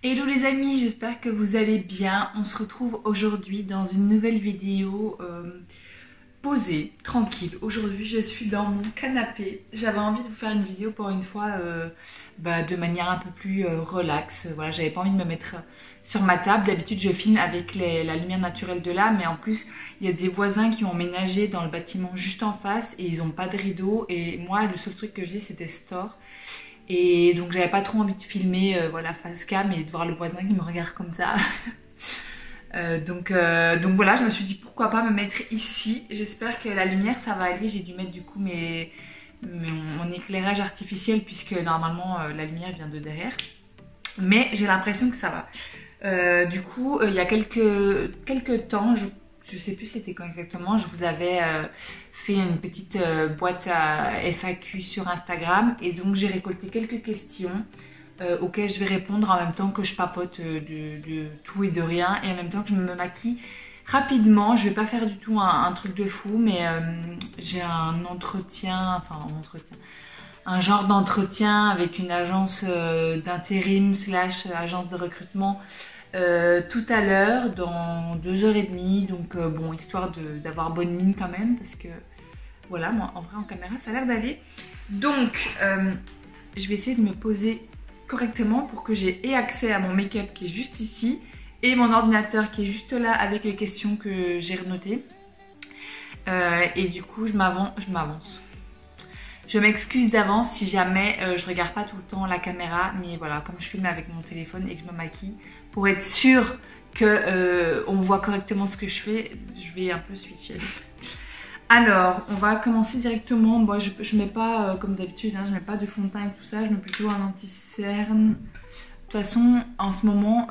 Hello les amis, j'espère que vous allez bien. On se retrouve aujourd'hui dans une nouvelle vidéo posée, tranquille. Aujourd'hui je suis dans mon canapé. J'avais envie de vous faire une vidéo pour une fois de manière un peu plus relax. Voilà, j'avais pas envie de me mettre sur ma table. D'habitude je filme avec la lumière naturelle de là, mais en plus il y a des voisins qui ont emménagé dans le bâtiment juste en face et ils ont pas de rideau. Et moi le seul truc que j'ai c'était Store. Et donc j'avais pas trop envie de filmer voilà, face cam et de voir le voisin qui me regarde comme ça. Donc voilà, je me suis dit pourquoi pas me mettre ici. J'espère que la lumière ça va aller. J'ai dû mettre du coup mon éclairage artificiel puisque normalement la lumière vient de derrière. Mais j'ai l'impression que ça va. Du coup, il y a quelques temps, je sais plus c'était quand exactement, je vous avais fait une petite boîte à FAQ sur Instagram et donc j'ai récolté quelques questions auxquelles je vais répondre en même temps que je papote de tout et de rien et en même temps que je me maquille rapidement. Je vais pas faire du tout un truc de fou, mais j'ai un entretien, un genre d'entretien avec une agence d'intérim slash agence de recrutement tout à l'heure, dans 2h30, donc bon, histoire d'avoir bonne mine quand même, parce que voilà, moi en vrai en caméra ça a l'air d'aller. Donc je vais essayer de me poser correctement pour que j'ai accès à mon make-up qui est juste ici et mon ordinateur qui est juste là avec les questions que j'ai renotées. Et du coup je m'avance. Je m'excuse d'avance si jamais je regarde pas tout le temps la caméra, mais voilà, comme je filme avec mon téléphone et que je me maquille, pour être sûre que on voit correctement ce que je fais, je vais un peu switcher. Alors, on va commencer directement. Moi, je mets pas, comme d'habitude, hein, je mets pas de fond de teint et tout ça, je mets plutôt un anti-cerne. De toute façon, en ce moment,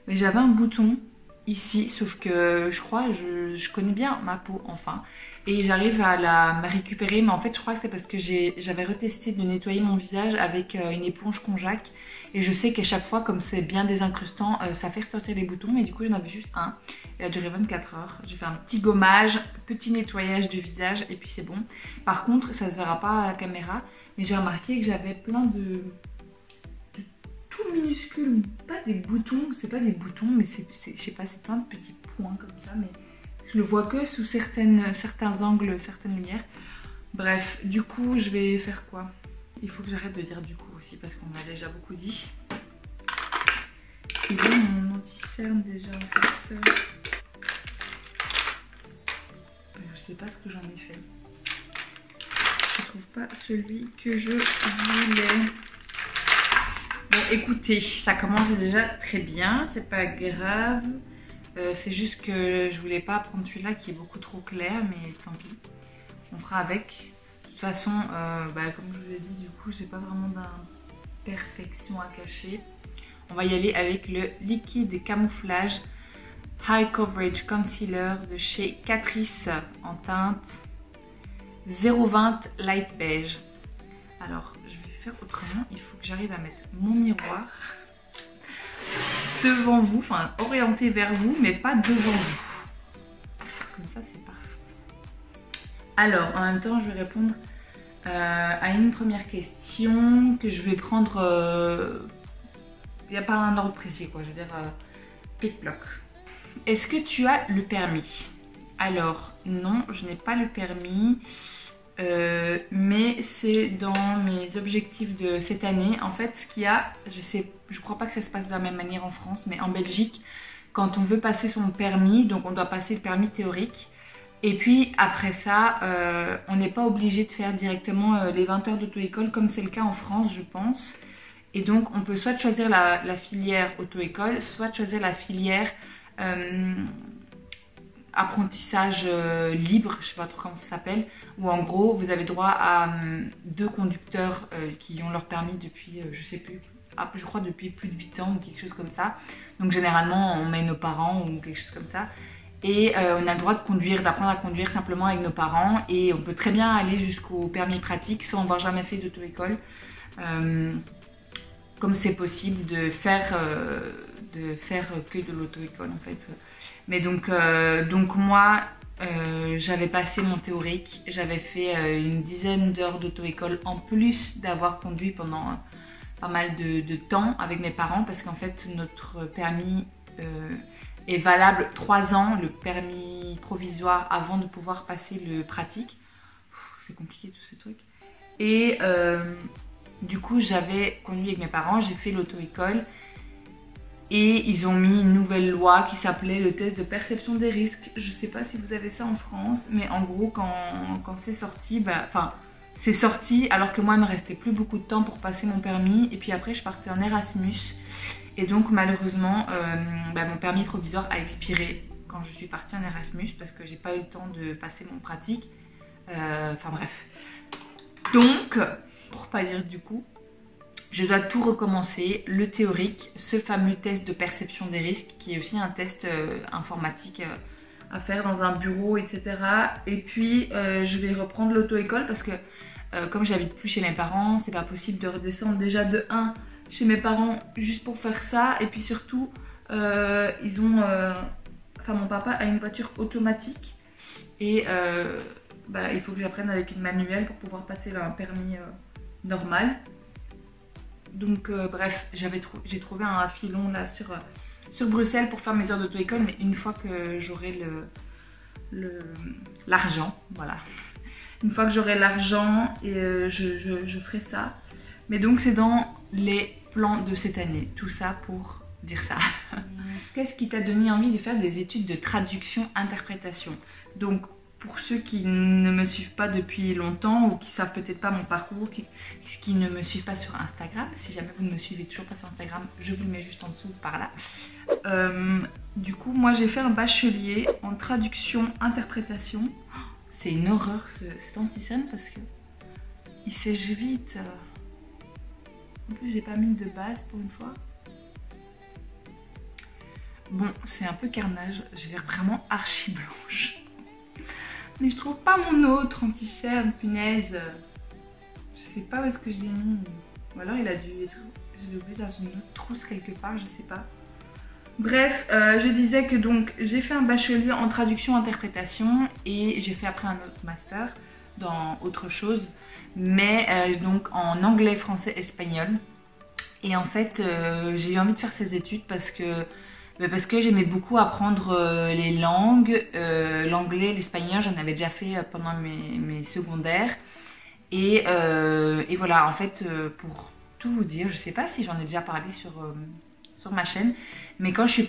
mais j'avais un bouton ici, sauf que je crois, je connais bien ma peau, enfin. Et j'arrive à la récupérer, mais en fait je crois que c'est parce que j'avais retesté de nettoyer mon visage avec une éponge konjac. Et je sais qu'à chaque fois, comme c'est bien désincrustant, ça fait ressortir les boutons. Mais du coup j'en avais juste un. Il a duré 24 heures. J'ai fait un petit gommage, petit nettoyage de visage et puis c'est bon. Par contre, ça ne se verra pas à la caméra, mais j'ai remarqué que j'avais plein de tout minuscules. Pas des boutons, c'est pas des boutons, mais je sais pas, c'est plein de petits points comme ça. Mais je le vois que sous certains angles, certaines lumières. Bref, du coup, je vais faire quoi? Il faut que j'arrête de dire du coup aussi parce qu'on m'a déjà beaucoup dit. Il est mon anti-cerne déjà en fait. Je sais pas ce que j'en ai fait. Je trouve pas celui que je voulais. Bon, écoutez, ça commence déjà très bien, c'est pas grave. C'est juste que je voulais pas prendre celui-là qui est beaucoup trop clair, mais tant pis, on fera avec. De toute façon, comme je vous ai dit, du coup, j'ai pas vraiment d'imperfection à cacher. On va y aller avec le liquide camouflage High Coverage Concealer de chez Catrice en teinte 020 Light Beige. Alors, je vais faire autrement, il faut que j'arrive à mettre mon miroir devant vous, enfin orienté vers vous, mais pas devant vous. Comme ça, c'est parfait. Alors, en même temps, je vais répondre à une première question que je vais prendre. Il n'y a pas un ordre précis, quoi. Je veux dire, pic-bloc. Est-ce que tu as le permis? Alors, non, je n'ai pas le permis. Mais c'est dans mes objectifs de cette année. En fait, ce qu'il y a, je crois pas que ça se passe de la même manière en France, mais en Belgique, quand on veut passer son permis, donc on doit passer le permis théorique. Et puis après ça, on n'est pas obligé de faire directement les 20 heures d'auto-école comme c'est le cas en France, je pense. Et donc on peut soit choisir la filière auto-école, soit choisir la filière apprentissage libre, je sais pas trop comment ça s'appelle, où en gros vous avez droit à 2 conducteurs qui ont leur permis depuis, je sais plus, je crois depuis plus de 8 ans ou quelque chose comme ça. Donc généralement on met nos parents ou quelque chose comme ça. Et on a le droit de conduire, d'apprendre à conduire simplement avec nos parents. Et on peut très bien aller jusqu'au permis pratique sans avoir jamais fait d'auto-école. Comme c'est possible de faire que de l'auto-école en fait. Mais donc moi, j'avais passé mon théorique, j'avais fait une dizaine d'heures d'auto-école en plus d'avoir conduit pendant pas mal de temps avec mes parents parce qu'en fait notre permis est valable 3 ans, le permis provisoire avant de pouvoir passer le pratique. C'est compliqué tous ces trucs. Et du coup j'avais conduit avec mes parents, j'ai fait l'auto-école. Et ils ont mis une nouvelle loi qui s'appelait le test de perception des risques. Je sais pas si vous avez ça en France, mais en gros, quand c'est sorti, c'est sorti alors que moi, il me restait plus beaucoup de temps pour passer mon permis. Et puis après, je partais en Erasmus. Et donc, malheureusement, mon permis provisoire a expiré quand je suis partie en Erasmus parce que j'ai pas eu le temps de passer mon pratique. Enfin bref. Donc, pour pas dire du coup, je dois tout recommencer, le théorique, ce fameux test de perception des risques qui est aussi un test informatique à faire dans un bureau, etc. Et puis je vais reprendre l'auto-école parce que comme j'habite plus chez mes parents, c'est pas possible de redescendre déjà de 1 chez mes parents juste pour faire ça. Et puis surtout, mon papa a une voiture automatique et il faut que j'apprenne avec une manuelle pour pouvoir passer un permis normal. Donc bref, j'ai trouvé un filon là sur Bruxelles pour faire mes heures d'auto-école, mais une fois que j'aurai l'argent, voilà. Une fois que j'aurai l'argent, je ferai ça. Mais donc c'est dans les plans de cette année, tout ça pour dire ça. Qu'est-ce qui t'a donné envie de faire des études de traduction-interprétation? Donc pour ceux qui ne me suivent pas depuis longtemps ou qui savent peut-être pas mon parcours, qui ne me suivent pas sur Instagram, si jamais vous ne me suivez toujours pas sur Instagram, je vous le mets juste en dessous par là. Du coup, moi j'ai fait un bachelier en traduction-interprétation. C'est une horreur cet antisème parce que il sèche vite. En plus, j'ai pas mis de base pour une fois. Bon, c'est un peu carnage, j'ai l'air vraiment archi blanche. Mais je trouve pas mon autre anti-cerne, punaise. Je sais pas où est-ce que je l'ai mis. Ou alors il a dû être... Je l'ai oublié dans une autre trousse quelque part, je sais pas. Bref, je disais que donc j'ai fait un bachelier en traduction-interprétation et j'ai fait après un autre master dans autre chose. Mais donc en anglais, français, espagnol. Et en fait, j'ai eu envie de faire ces études parce que j'aimais beaucoup apprendre les langues, l'anglais, l'espagnol, j'en avais déjà fait pendant mes secondaires. Et voilà, en fait, pour tout vous dire, je sais pas si j'en ai déjà parlé sur ma chaîne, mais quand j'ai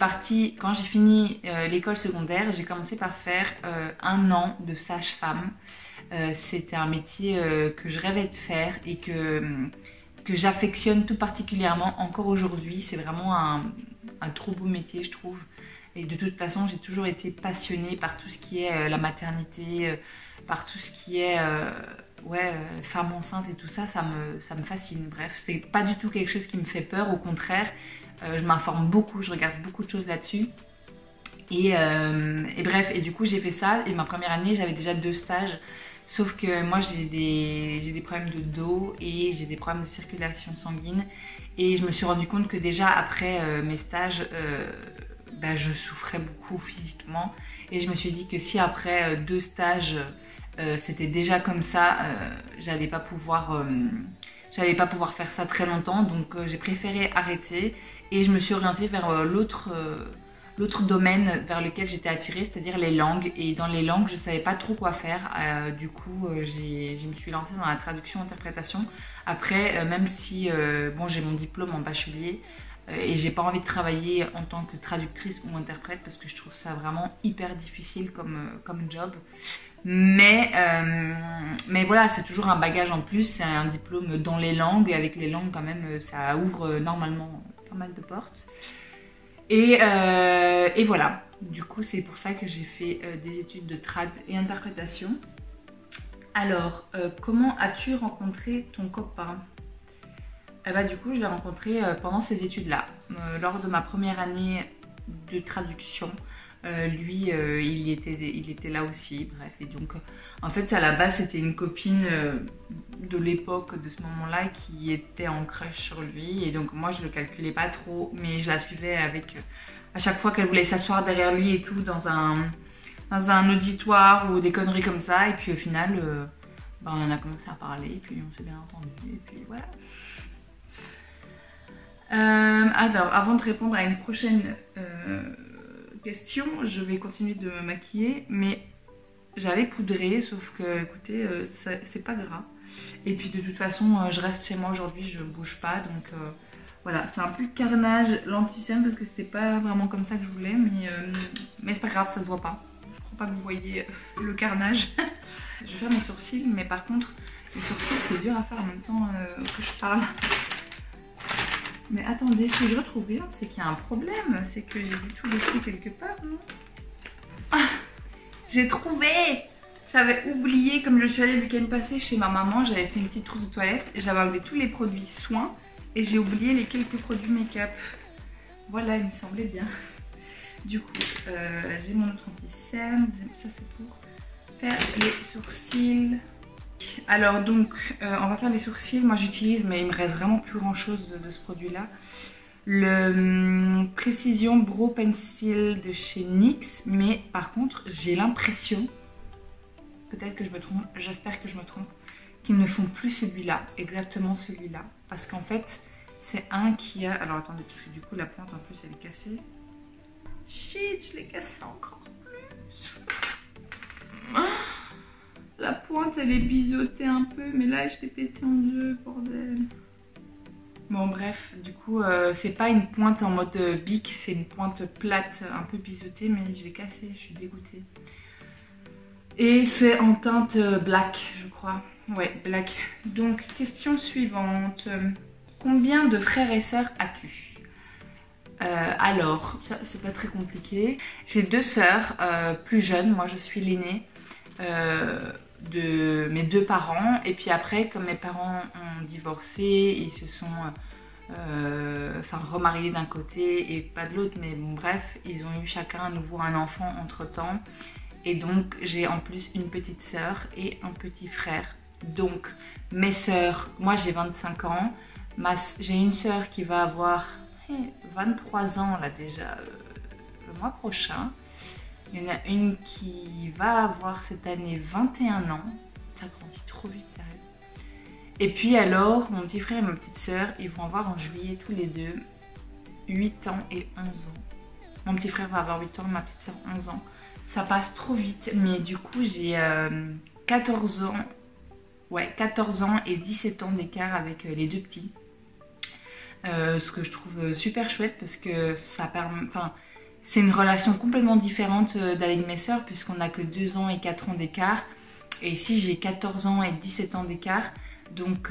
fini l'école secondaire, j'ai commencé par faire 1 an de sage-femme. C'était un métier que je rêvais de faire et que j'affectionne tout particulièrement encore aujourd'hui. C'est vraiment un trop beau métier, je trouve. Et de toute façon, j'ai toujours été passionnée par tout ce qui est la maternité, par tout ce qui est femme enceinte et tout ça, ça me fascine. Bref, c'est pas du tout quelque chose qui me fait peur, au contraire. Je m'informe beaucoup, je regarde beaucoup de choses là-dessus. Et bref, et du coup, j'ai fait ça. Et ma première année, j'avais déjà 2 stages. Sauf que moi j'ai des problèmes de dos et j'ai des problèmes de circulation sanguine. Et je me suis rendu compte que déjà après mes stages, je souffrais beaucoup physiquement. Et je me suis dit que si après 2 stages, c'était déjà comme ça, j'allais pas pouvoir faire ça très longtemps. Donc j'ai préféré arrêter et je me suis orientée vers l'autre domaine vers lequel j'étais attirée, c'est-à-dire les langues. Et dans les langues, je savais pas trop quoi faire. Du coup, je me suis lancée dans la traduction-interprétation. Après, même si j'ai mon diplôme en bachelier et j'ai pas envie de travailler en tant que traductrice ou interprète parce que je trouve ça vraiment hyper difficile comme job. Mais voilà, c'est toujours un bagage en plus. C'est un diplôme dans les langues et avec les langues quand même, ça ouvre normalement pas mal de portes. Et voilà, du coup c'est pour ça que j'ai fait des études de trad et interprétation. Alors, comment as-tu rencontré ton copain? Du coup je l'ai rencontré pendant ces études-là, lors de ma première année de traduction. Lui, il était là aussi, bref. Et donc, en fait, à la base, c'était une copine de l'époque, de ce moment-là, qui était en crush sur lui. Et donc, moi, je le calculais pas trop, mais je la suivais avec... à chaque fois qu'elle voulait s'asseoir derrière lui et tout, dans un auditoire ou des conneries comme ça. Et puis, au final, on a commencé à parler, et puis on s'est bien entendu, et puis voilà. Alors, avant de répondre à une prochaine question, je vais continuer de me maquiller, mais j'allais poudrer, sauf que, écoutez, c'est pas gras. Et puis de toute façon, je reste chez moi aujourd'hui, je bouge pas, donc voilà, c'est un peu le carnage lenticienne parce que c'était pas vraiment comme ça que je voulais, mais c'est pas grave, ça se voit pas. Je crois pas que vous voyez le carnage. Je vais faire mes sourcils, mais par contre, les sourcils c'est dur à faire en même temps que je parle. Mais attendez, si je retrouve rien, c'est qu'il y a un problème, c'est que j'ai dû tout laisser quelque part, non? Ah, j'ai trouvé! J'avais oublié, comme je suis allée le week-end passé chez ma maman, j'avais fait une petite trousse de toilette, j'avais enlevé tous les produits soins et j'ai oublié les quelques produits make-up. Voilà, il me semblait bien. Du coup, j'ai mon autre anti-cerne, ça c'est pour faire les sourcils. Alors donc, on va faire les sourcils, moi j'utilise, mais il me reste vraiment plus grand chose de ce produit-là. Le Precision Brow Pencil de chez NYX, mais par contre, j'ai l'impression... Peut-être que je me trompe, j'espère que je me trompe, qu'ils ne font plus celui-là, exactement celui-là. Parce qu'en fait, c'est un qui a... Alors attendez, parce que du coup, la pointe en plus, elle est cassée. Shit, je l'ai cassée encore plus. La pointe, elle est biseautée un peu, mais là, je l'ai pétée en deux, bordel. Bon, bref, du coup, c'est pas une pointe en mode bic, c'est une pointe plate, un peu biseautée, mais je l'ai cassée, je suis dégoûtée. Et c'est en teinte black, je crois. Ouais, black. Donc, question suivante. Combien de frères et sœurs as-tu? Alors, ça c'est pas très compliqué. J'ai deux sœurs plus jeunes. Moi, je suis l'aînée de mes deux parents. Et puis après, comme mes parents ont divorcé, ils se sont remariés d'un côté et pas de l'autre. Mais bon, bref, ils ont eu chacun à nouveau un enfant entre-temps. Et donc j'ai en plus une petite sœur et un petit frère. Donc mes sœurs, moi j'ai 25 ans, j'ai une sœur qui va avoir 23 ans là déjà le mois prochain. Il y en a une qui va avoir cette année 21 ans. Ça grandit trop vite, sérieux. Et puis alors, mon petit frère et ma petite sœur, ils vont avoir en juillet tous les deux 8 ans et 11 ans. Mon petit frère va avoir 8 ans, ma petite sœur 11 ans. Ça passe trop vite, mais du coup j'ai 14 ans, ouais, 14 ans et 17 ans d'écart avec les deux petits. Ce que je trouve super chouette parce que ça permet, c'est une relation complètement différente d'avec mes sœurs puisqu'on n'a que 2 ans et 4 ans d'écart. Et ici j'ai 14 ans et 17 ans d'écart, donc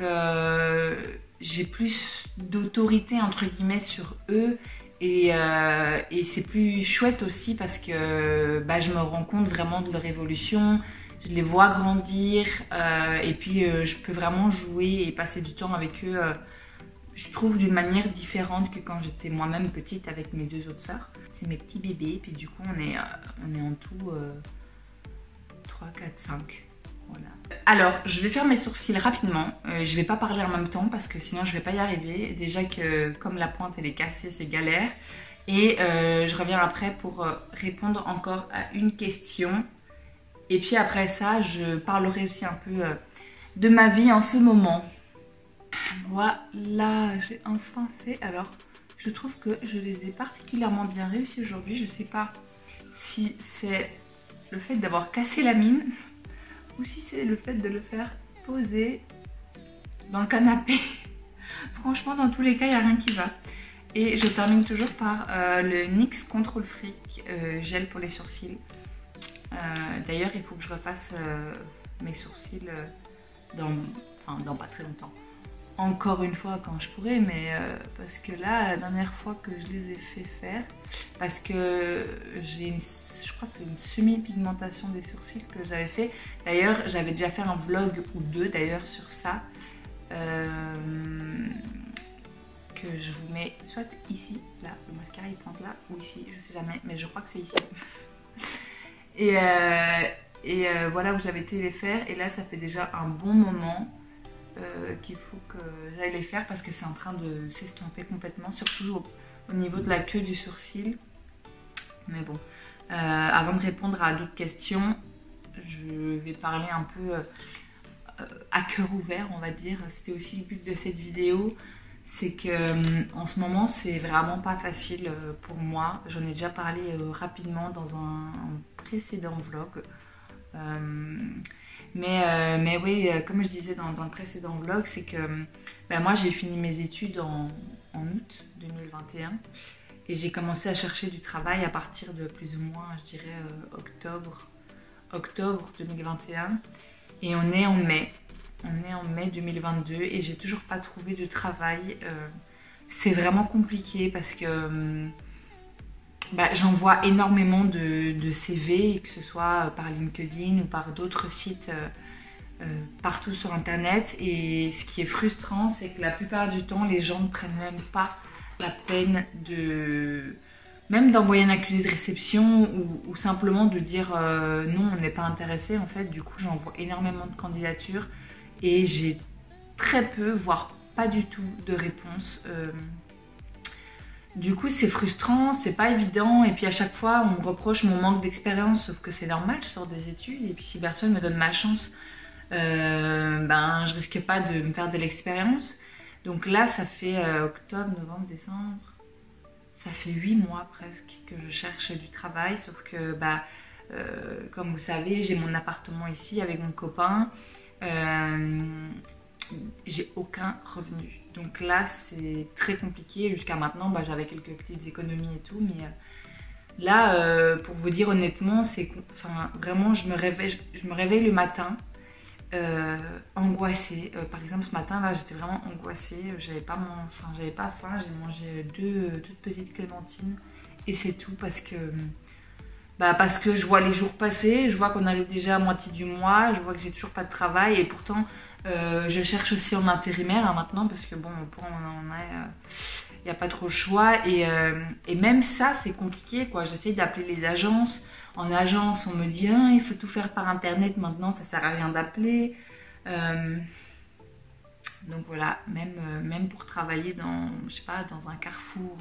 j'ai plus d'autorité entre guillemets sur eux. Et c'est plus chouette aussi parce que je me rends compte vraiment de leur évolution, je les vois grandir et puis je peux vraiment jouer et passer du temps avec eux, je trouve d'une manière différente que quand j'étais moi-même petite avec mes deux autres sœurs. C'est mes petits bébés, puis du coup on est en tout 3, 4, 5. Voilà. Alors, je vais faire mes sourcils rapidement. Je vais pas parler en même temps parce que sinon je vais pas y arriver. Déjà que comme la pointe elle est cassée, c'est galère. Et je reviens après pour répondre encore à une question. Et puis après ça, je parlerai aussi un peu de ma vie en ce moment. Voilà, j'ai enfin fait. Alors, je trouve que je les ai particulièrement bien réussi aujourd'hui. Je sais pas si c'est le fait d'avoir cassé la mine ou si c'est le fait de le faire poser dans le canapé. Franchement, dans tous les cas, il n'y a rien qui va. Et je termine toujours par le NYX Control Freak gel pour les sourcils. D'ailleurs, il faut que je refasse mes sourcils dans pas très longtemps. Encore une fois quand je pourrai, mais parce que là, la dernière fois que je les ai fait faire, parce que je crois que c'est une semi-pigmentation des sourcils que j'avais fait. D'ailleurs, j'avais déjà fait un vlog ou deux d'ailleurs sur ça, que je vous mets soit ici, là, le mascara il pointe là, ou ici, je sais jamais, mais je crois que c'est ici. Et voilà où j'avais été les faire, et là ça fait déjà un bon moment qu'il faut que j'aille les faire parce que c'est en train de s'estomper complètement, surtout au niveau de la queue du sourcil. Mais bon, avant de répondre à d'autres questions, je vais parler un peu à cœur ouvert, on va dire. C'était aussi le but de cette vidéo. c'est que en ce moment c'est vraiment pas facile pour moi. J'en ai déjà parlé rapidement dans un précédent vlog. Mais oui, comme je disais dans le précédent vlog, c'est que moi j'ai fini mes études en août 2021 et j'ai commencé à chercher du travail à partir de plus ou moins, je dirais, octobre 2021 et on est en mai. On est en mai 2022 et j'ai toujours pas trouvé de travail. C'est vraiment compliqué parce que j'envoie énormément de CV, que ce soit par LinkedIn ou par d'autres sites partout sur internet. Et ce qui est frustrant, c'est que la plupart du temps, les gens ne prennent même pas la peine même d'envoyer un accusé de réception ou simplement de dire non, on n'est pas intéressé. En fait, du coup, j'envoie énormément de candidatures et j'ai très peu, voire pas du tout de réponses. Du coup, c'est frustrant, c'est pas évident. Et puis à chaque fois, on me reproche mon manque d'expérience, sauf que c'est normal, je sors des études. Et puis si personne me donne ma chance, je risque pas de me faire de l'expérience. Donc là, ça fait octobre, novembre, décembre. Ça fait 8 mois presque que je cherche du travail, sauf que comme vous savez, j'ai mon appartement ici avec mon copain. J'ai aucun revenu. Donc là, c'est très compliqué. Jusqu'à maintenant, j'avais quelques petites économies et tout. Mais là, pour vous dire honnêtement, vraiment, je me réveille le matin angoissée. Par exemple, ce matin, là, j'étais vraiment angoissée. J'avais pas faim. J'ai mangé 2 toutes petites clémentines. Et c'est tout parce que je vois les jours passer, je vois qu'on arrive déjà à moitié du mois, je vois que j'ai toujours pas de travail et pourtant je cherche aussi en intérimaire maintenant parce que bon, pour on il n'y a pas trop le choix et même ça c'est compliqué quoi. J'essaye d'appeler les agences. En agence, on me dit il faut tout faire par internet maintenant, ça sert à rien d'appeler. Donc voilà, même pour travailler dans un Carrefour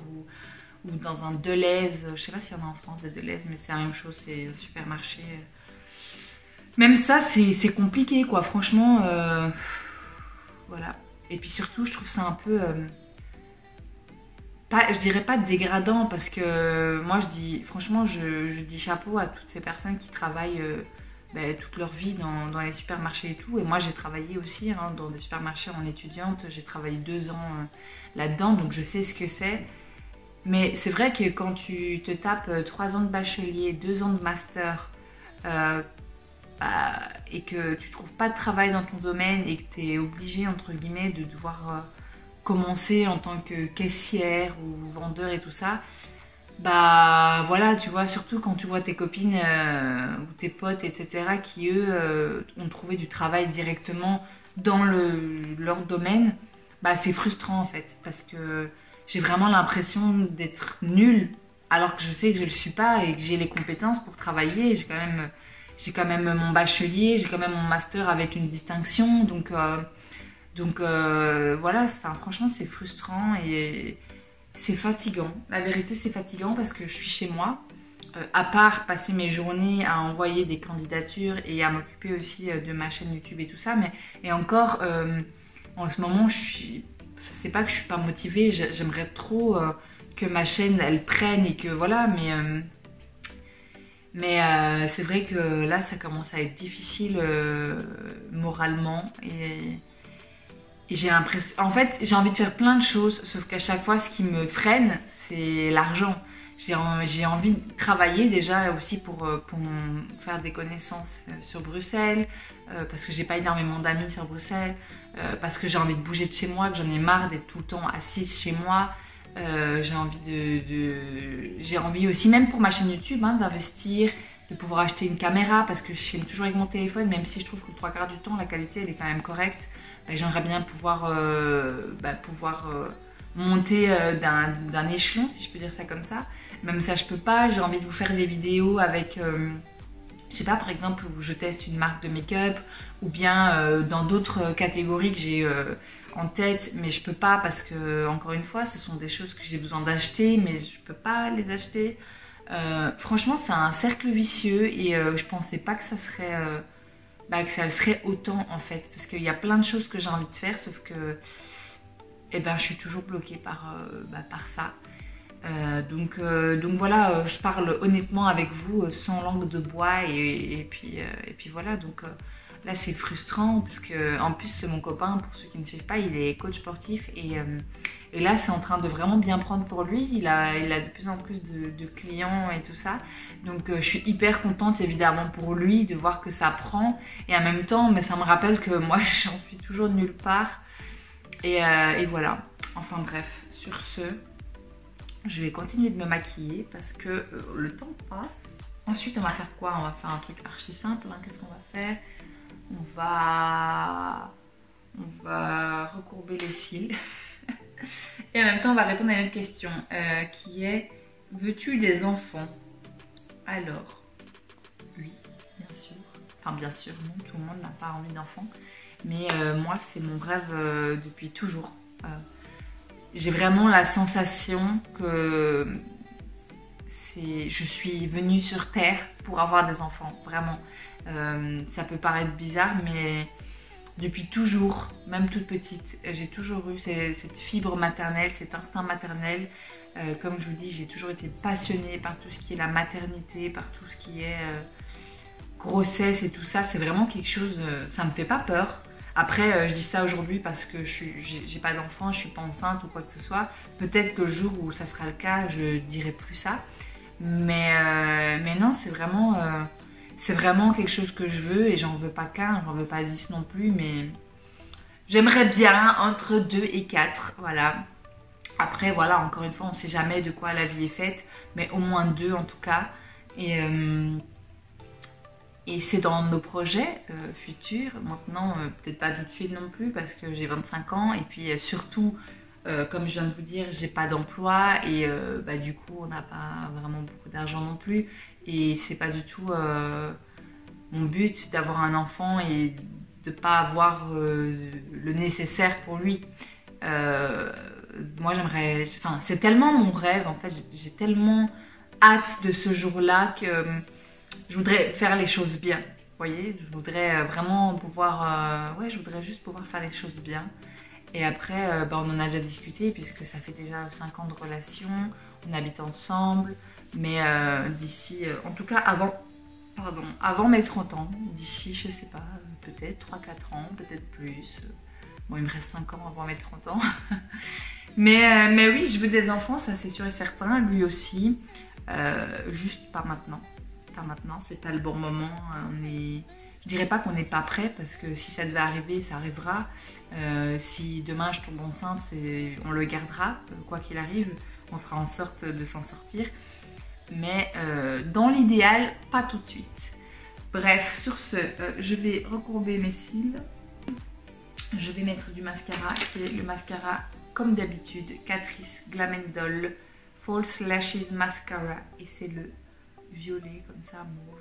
ou dans un Delhaize, je sais pas s'il y en a en France des Delhaize, mais c'est la même chose, c'est un supermarché. Même ça, c'est compliqué, quoi, franchement, voilà. Et puis surtout, je trouve ça un peu, je dirais pas dégradant, parce que moi, franchement, je dis chapeau à toutes ces personnes qui travaillent toute leur vie dans les supermarchés et tout. Et moi, j'ai travaillé aussi dans des supermarchés en étudiante, j'ai travaillé 2 ans là-dedans, donc je sais ce que c'est. Mais c'est vrai que quand tu te tapes 3 ans de bachelier, 2 ans de master et que tu trouves pas de travail dans ton domaine et que tu es obligé entre guillemets de devoir commencer en tant que caissière ou vendeur et tout ça, voilà, tu vois, surtout quand tu vois tes copines ou tes potes, etc., qui eux ont trouvé du travail directement dans leur domaine, c'est frustrant en fait, parce que j'ai vraiment l'impression d'être nulle, alors que je sais que je ne le suis pas et que j'ai les compétences pour travailler. J'ai quand même mon bachelier, j'ai quand même mon master avec une distinction. Donc voilà, franchement, c'est frustrant et c'est fatigant. La vérité, c'est fatigant parce que je suis chez moi. À part passer mes journées à envoyer des candidatures et à m'occuper aussi de ma chaîne YouTube et tout ça. Et encore, en ce moment, c'est pas que je suis pas motivée, j'aimerais trop que ma chaîne elle prenne et que voilà, mais c'est vrai que là ça commence à être difficile moralement et j'ai l'impression, en fait j'ai envie de faire plein de choses, sauf qu'à chaque fois ce qui me freine c'est l'argent. J'ai envie de travailler déjà aussi pour faire des connaissances sur Bruxelles, parce que j'ai pas énormément d'amis sur Bruxelles, parce que j'ai envie de bouger de chez moi, que j'en ai marre d'être tout le temps assise chez moi. J'ai envie aussi, même pour ma chaîne YouTube, d'investir, de pouvoir acheter une caméra, parce que je filme toujours avec mon téléphone, même si je trouve que le 3/4 du temps la qualité elle est quand même correcte. J'aimerais bien pouvoir monter d'un échelon, si je peux dire ça comme ça. Même ça je peux pas, j'ai envie de vous faire des vidéos avec, je sais pas, par exemple où je teste une marque de make-up ou bien dans d'autres catégories que j'ai en tête, mais je peux pas parce que, encore une fois, ce sont des choses que j'ai besoin d'acheter, mais je peux pas les acheter. Franchement, c'est un cercle vicieux et je pensais pas que ça serait autant en fait, parce qu'il y a plein de choses que j'ai envie de faire, sauf que et ben je suis toujours bloquée par ça. Donc voilà, je parle honnêtement avec vous, sans langue de bois, et puis voilà. Donc là c'est frustrant parce que en plus mon copain, pour ceux qui ne suivent pas, il est coach sportif, et là c'est en train de vraiment bien prendre pour lui. Il a de plus en plus de clients et tout ça, donc je suis hyper contente évidemment pour lui de voir que ça prend, et en même temps mais ça me rappelle que moi j'en suis toujours nulle part, et voilà. Enfin bref, sur ce, je vais continuer de me maquiller parce que le temps passe. Ensuite, on va faire quoi? On va faire un truc archi simple. Hein. Qu'est-ce qu'on va faire? On va recourber les cils. Et en même temps, on va répondre à une question qui est: veux-tu des enfants? Alors, oui, bien sûr. Enfin, bien sûr, non, tout le monde n'a pas envie d'enfants. Mais moi, c'est mon rêve depuis toujours. J'ai vraiment la sensation que je suis venue sur Terre pour avoir des enfants, vraiment. Ça peut paraître bizarre, mais depuis toujours, même toute petite, j'ai toujours eu cette fibre maternelle, cet instinct maternel. Comme je vous dis, j'ai toujours été passionnée par tout ce qui est la maternité, par tout ce qui est grossesse et tout ça. C'est vraiment quelque chose, ça me fait pas peur. Après, je dis ça aujourd'hui parce que j'ai pas d'enfant, je suis pas enceinte ou quoi que ce soit. Peut-être que le jour où ça sera le cas, je dirai plus ça. Mais non, c'est vraiment quelque chose que je veux, et j'en veux pas qu'un, j'en veux pas 10 non plus, mais j'aimerais bien entre 2 et 4, voilà. Après, voilà, encore une fois, on sait jamais de quoi la vie est faite, mais au moins 2 en tout cas. Et c'est dans nos projets futurs. Maintenant, peut-être pas tout de suite non plus parce que j'ai 25 ans. Et puis surtout, comme je viens de vous dire, j'ai pas d'emploi. Et du coup, on n'a pas vraiment beaucoup d'argent non plus. Et c'est pas du tout mon but d'avoir un enfant et de pas avoir le nécessaire pour lui. Moi, j'aimerais... Enfin, c'est tellement mon rêve, en fait. J'ai tellement hâte de ce jour-là que... je voudrais faire les choses bien, vous voyez. Je voudrais vraiment pouvoir... je voudrais juste pouvoir faire les choses bien. Et après, on en a déjà discuté puisque ça fait déjà 5 ans de relation. On habite ensemble. Mais d'ici... en tout cas, avant mes 30 ans. D'ici, je sais pas, peut-être 3-4 ans, peut-être plus. Bon, il me reste 5 ans avant mes 30 ans. mais oui, je veux des enfants, ça c'est sûr et certain. Lui aussi. Juste pas maintenant. Maintenant, c'est pas le bon moment. Je dirais pas qu'on n'est pas prêt parce que si ça devait arriver, ça arrivera. Si demain je tombe enceinte, on le gardera, quoi qu'il arrive. On fera en sorte de s'en sortir. Mais dans l'idéal, pas tout de suite. Bref, sur ce, je vais recourber mes cils. Je vais mettre du mascara qui est le mascara comme d'habitude, Catrice Glam & Doll False Lashes Mascara. Et c'est le violet comme ça, mauve.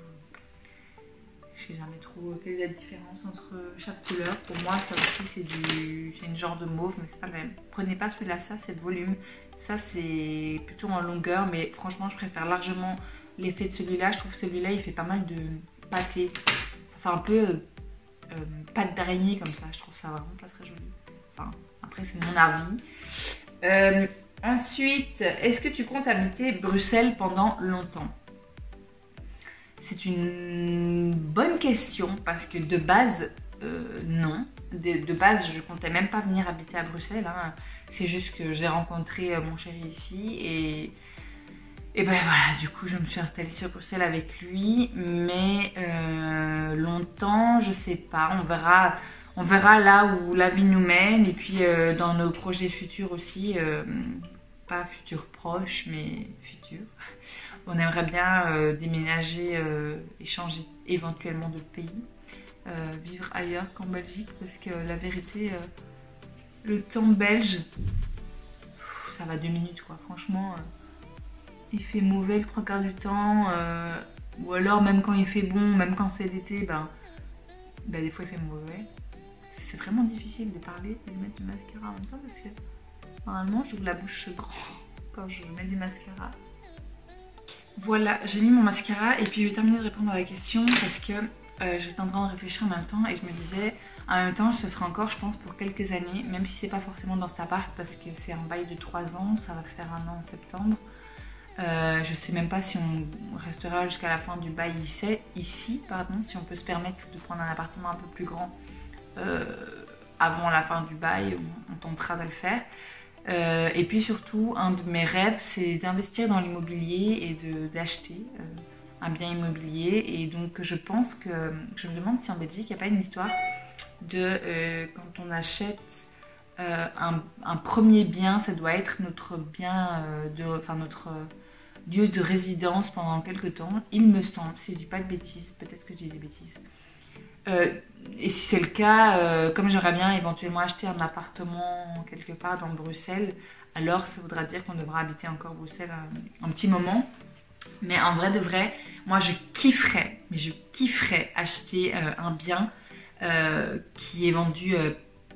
Je sais jamais trop quelle est la différence entre chaque couleur. Pour moi, ça aussi c'est une genre de mauve, mais c'est pas le même. Prenez pas celui-là, ça c'est le volume. Ça c'est plutôt en longueur, mais franchement je préfère largement l'effet de celui-là. Je trouve que celui-là il fait pas mal de pâté. Ça fait un peu pâte d'araignée comme ça. Je trouve ça vraiment pas très joli. Enfin, après c'est mon avis. Ensuite, est-ce que tu comptes habiter Bruxelles pendant longtemps ? C'est une bonne question parce que de base, non. De base, je comptais même pas venir habiter à Bruxelles. Hein. C'est juste que j'ai rencontré mon chéri ici et ben voilà, du coup, je me suis installée sur Bruxelles avec lui. Mais longtemps, je sais pas. On verra là où la vie nous mène et puis dans nos projets futurs aussi. Pas futurs proches, mais futurs. On aimerait bien déménager et changer éventuellement de pays, vivre ailleurs qu'en Belgique, parce que la vérité, le temps belge, ça va 2 minutes quoi. Franchement, il fait mauvais le 3/4 du temps, ou alors même quand il fait bon, même quand c'est l'été, des fois il fait mauvais. C'est vraiment difficile de parler et de mettre du mascara en même temps, parce que normalement j'ouvre la bouche grand quand je mets du mascara. Voilà, j'ai mis mon mascara et puis je vais terminer de répondre à la question parce que j'étais en train de réfléchir en même temps et je me disais, en même temps, ce sera encore, je pense, pour quelques années, même si c'est pas forcément dans cet appart parce que c'est un bail de 3 ans, ça va faire 1 an en septembre. Je sais même pas si on restera jusqu'à la fin du bail ici, si on peut se permettre de prendre un appartement un peu plus grand avant la fin du bail, on tentera de le faire. Et puis surtout, un de mes rêves, c'est d'investir dans l'immobilier et d'acheter un bien immobilier. Et donc je pense que, je me demande si en Belgique, il n'y a pas une histoire de quand on achète un premier bien, ça doit être notre bien, notre lieu de résidence pendant quelques temps, il me semble, si je dis pas de bêtises, peut-être que je dis des bêtises. Et si c'est le cas, comme j'aimerais bien éventuellement acheter un appartement quelque part dans Bruxelles, alors ça voudra dire qu'on devra habiter encore Bruxelles un petit moment. Mais en vrai de vrai, moi je kifferais, acheter un bien qui est vendu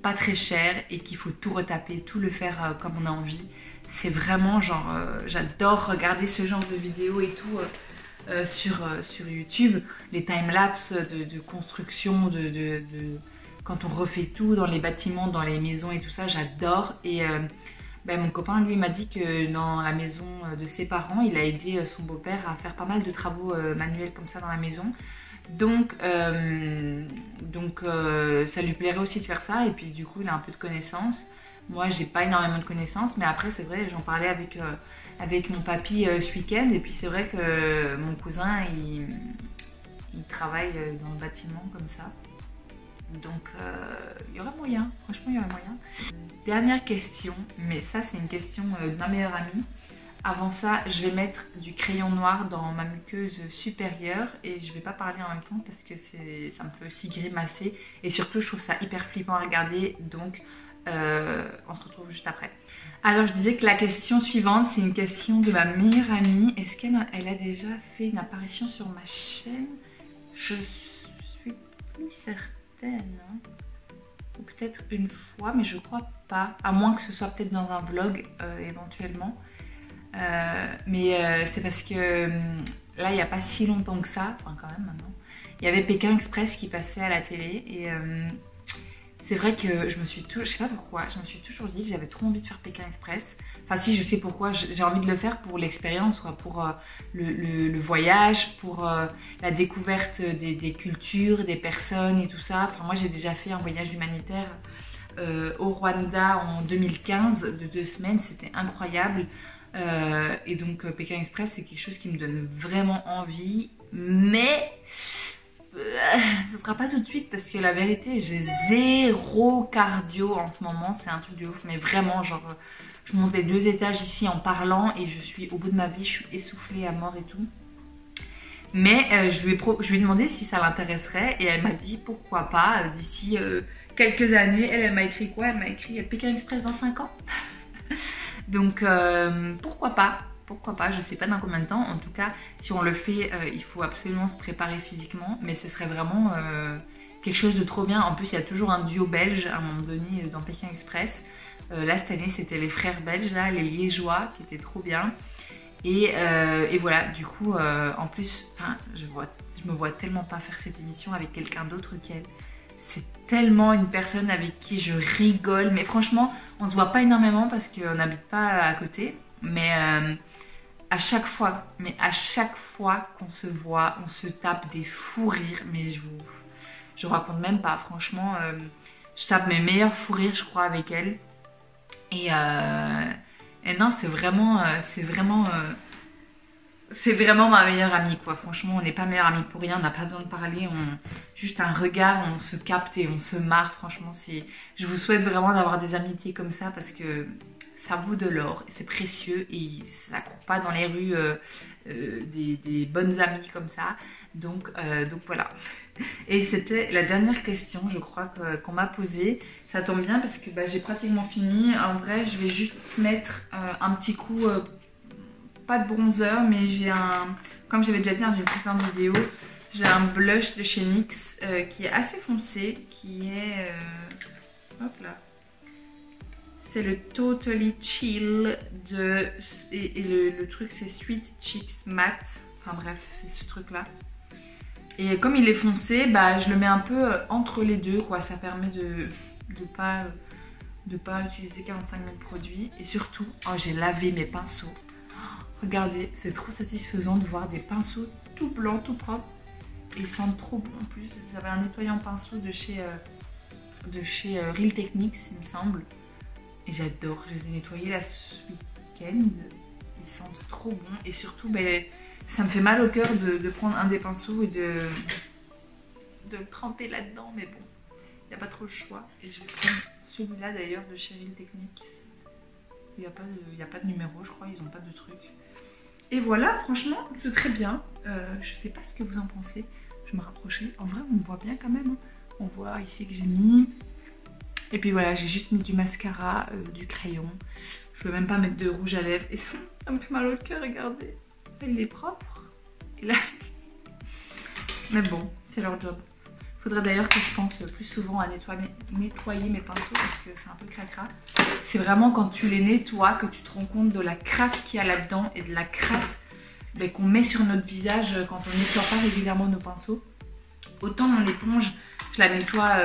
pas très cher et qu'il faut tout retaper, tout le faire comme on a envie. C'est vraiment genre, j'adore regarder ce genre de vidéos et tout sur YouTube, les timelapses de construction, quand on refait tout dans les bâtiments, dans les maisons et tout ça, j'adore. Et mon copain, lui, m'a dit que dans la maison de ses parents, il a aidé son beau-père à faire pas mal de travaux manuels comme ça dans la maison. Donc ça lui plairait aussi de faire ça et puis du coup il a un peu de connaissances. Moi j'ai pas énormément de connaissances mais après c'est vrai j'en parlais avec mon papy ce week-end et puis c'est vrai que mon cousin il travaille dans le bâtiment comme ça. Donc il y aurait moyen, franchement il y aurait moyen. Dernière question, mais ça c'est une question de ma meilleure amie. Avant ça, je vais mettre du crayon noir dans ma muqueuse supérieure et je vais pas parler en même temps parce que ça me fait aussi grimacer et surtout je trouve ça hyper flippant à regarder donc on se retrouve juste après. Alors je disais que la question suivante c'est une question de ma meilleure amie. Est-ce qu'elle a déjà fait une apparition sur ma chaîne? Je suis plus certaine. Ou peut-être une fois mais je crois pas. À moins que ce soit peut-être dans un vlog éventuellement. C'est parce que là il n'y a pas si longtemps que ça, enfin quand même maintenant, il y avait Pékin Express qui passait à la télé et c'est vrai que je sais pas pourquoi, je me suis toujours dit que j'avais trop envie de faire Pékin Express. Enfin si, je sais pourquoi, j'ai envie de le faire pour l'expérience, soit pour le voyage, pour la découverte des cultures, des personnes et tout ça. Enfin moi j'ai déjà fait un voyage humanitaire au Rwanda en 2015 de 2 semaines, c'était incroyable. Et donc Pékin Express c'est quelque chose qui me donne vraiment envie mais ce sera pas tout de suite parce que la vérité j'ai zéro cardio en ce moment, c'est un truc de ouf mais vraiment genre je monte les 2 étages ici en parlant et je suis au bout de ma vie, je suis essoufflée à mort et tout mais je lui ai demandé si ça l'intéresserait et elle m'a dit pourquoi pas d'ici quelques années. Elle m'a écrit quoi? Elle m'a écrit Pékin Express dans 5 ans. Donc pourquoi pas, je sais pas dans combien de temps, en tout cas si on le fait il faut absolument se préparer physiquement mais ce serait vraiment quelque chose de trop bien. En plus il y a toujours un duo belge à un moment donné dans Pékin Express, là cette année c'était les frères belges là, les liégeois qui étaient trop bien et voilà du coup en plus je me vois tellement pas faire cette émission avec quelqu'un d'autre qu'elle. C'est tellement une personne avec qui je rigole, mais franchement, on se voit pas énormément parce qu'on n'habite pas à côté. Mais à chaque fois qu'on se voit, on se tape des fous rires. Mais je vous raconte même pas, franchement, je tape mes meilleurs fous rires, je crois, avec elle. Et non, c'est vraiment ma meilleure amie quoi, franchement on n'est pas meilleure amie pour rien, on n'a pas besoin de parler, juste un regard, on se capte et on se marre, franchement je vous souhaite vraiment d'avoir des amitiés comme ça parce que ça vaut de l'or, c'est précieux et ça court pas dans les rues des bonnes amies comme ça, donc voilà. Et c'était la dernière question je crois qu'on m'a posée, ça tombe bien parce que j'ai pratiquement fini, en vrai je vais juste mettre un petit coup pas de bronzer mais j'ai comme j'avais déjà dit dans une précédente vidéo, j'ai un blush de chez NYX qui est assez foncé, qui est hop là, c'est le Totally Chill et le truc c'est Sweet Cheeks Matte, enfin bref c'est ce truc là Et comme il est foncé, bah, je le mets un peu entre les deux, quoi. Ça permet de pas utiliser 45 000 produits. Et surtout, oh, j'ai lavé mes pinceaux. Regardez, c'est trop satisfaisant de voir des pinceaux tout blancs, tout propres. Et ils sentent trop bon en plus. Ils avaient un nettoyant pinceau de chez Real Techniques, il me semble. Et j'adore, je les ai nettoyés là ce week-end. Ils sentent trop bon. Et surtout, ben, ça me fait mal au cœur de prendre un des pinceaux et de le tremper là-dedans. Mais bon, il n'y a pas trop le choix. Et je vais prendre celui-là d'ailleurs de chez Real Techniques. Il n'y a pas de numéro, je crois, ils n'ont pas de truc. Et voilà, franchement, c'est très bien. Je sais pas ce que vous en pensez. Je vais me rapprocher. En vrai, on me voit bien quand même. Hein. On voit ici que j'ai mis. Et puis voilà, j'ai juste mis du mascara, du crayon. Je ne veux même pas mettre de rouge à lèvres. Et ça me fait mal au cœur, regardez. Il est propre. Et là... Mais bon, c'est leur job. Il faudrait d'ailleurs que je pense plus souvent à nettoyer mes pinceaux parce que c'est un peu cracra. C'est vraiment quand tu les nettoies que tu te rends compte de la crasse qu'il y a là-dedans et de la crasse qu'on met sur notre visage quand on ne nettoie pas régulièrement nos pinceaux. Autant mon éponge, je la nettoie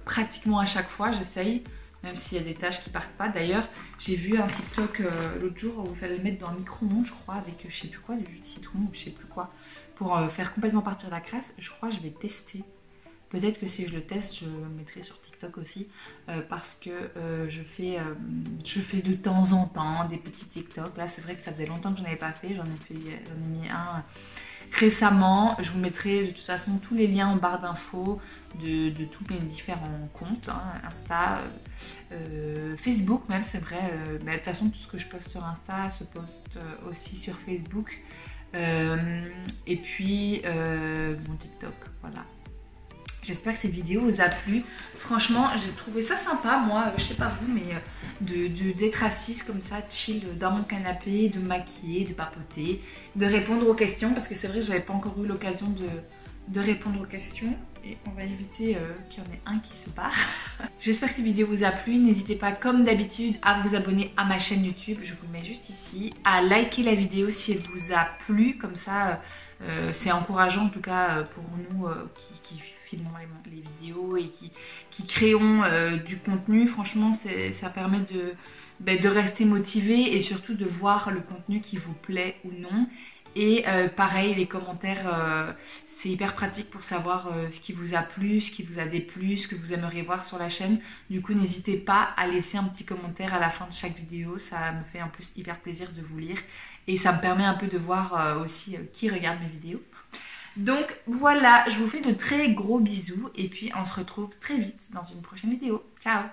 pratiquement à chaque fois, j'essaye, même s'il y a des taches qui partent pas. D'ailleurs, j'ai vu un TikTok l'autre jour où il fallait le mettre dans le micro-ondes, je crois, avec je sais plus quoi, du jus de citron ou je sais plus quoi, pour faire complètement partir la crasse. Je crois que je vais tester. Peut-être que si je le teste, je le mettrai sur TikTok aussi parce que je fais de temps en temps des petits TikTok. Là, c'est vrai que ça faisait longtemps que je n'avais pas fait. J'en ai mis un récemment. Je vous mettrai de toute façon tous les liens en barre d'infos de tous mes différents comptes, hein, Insta, Facebook même, c'est vrai. De toute façon, tout ce que je poste sur Insta se poste aussi sur Facebook. Et puis mon TikTok, voilà. J'espère que cette vidéo vous a plu. Franchement, j'ai trouvé ça sympa, moi, je sais pas vous, mais d'être assise comme ça, chill dans mon canapé, de me maquiller, de papoter, de répondre aux questions, parce que c'est vrai que j'avais pas encore eu l'occasion de répondre aux questions. Et on va éviter qu'il y en ait un qui se barre. J'espère que cette vidéo vous a plu. N'hésitez pas, comme d'habitude, à vous abonner à ma chaîne YouTube. Je vous le mets juste ici. À liker la vidéo si elle vous a plu. Comme ça, c'est encourageant en tout cas pour nous qui filmons les vidéos et qui créons du contenu. Franchement, ça permet de rester motivé et surtout de voir le contenu qui vous plaît ou non. Et pareil, les commentaires, c'est hyper pratique pour savoir ce qui vous a plu, ce qui vous a déplu, ce que vous aimeriez voir sur la chaîne. Du coup, n'hésitez pas à laisser un petit commentaire à la fin de chaque vidéo. Ça me fait en plus hyper plaisir de vous lire. Et ça me permet un peu de voir aussi qui regarde mes vidéos. Donc voilà, je vous fais de très gros bisous. Et puis on se retrouve très vite dans une prochaine vidéo. Ciao!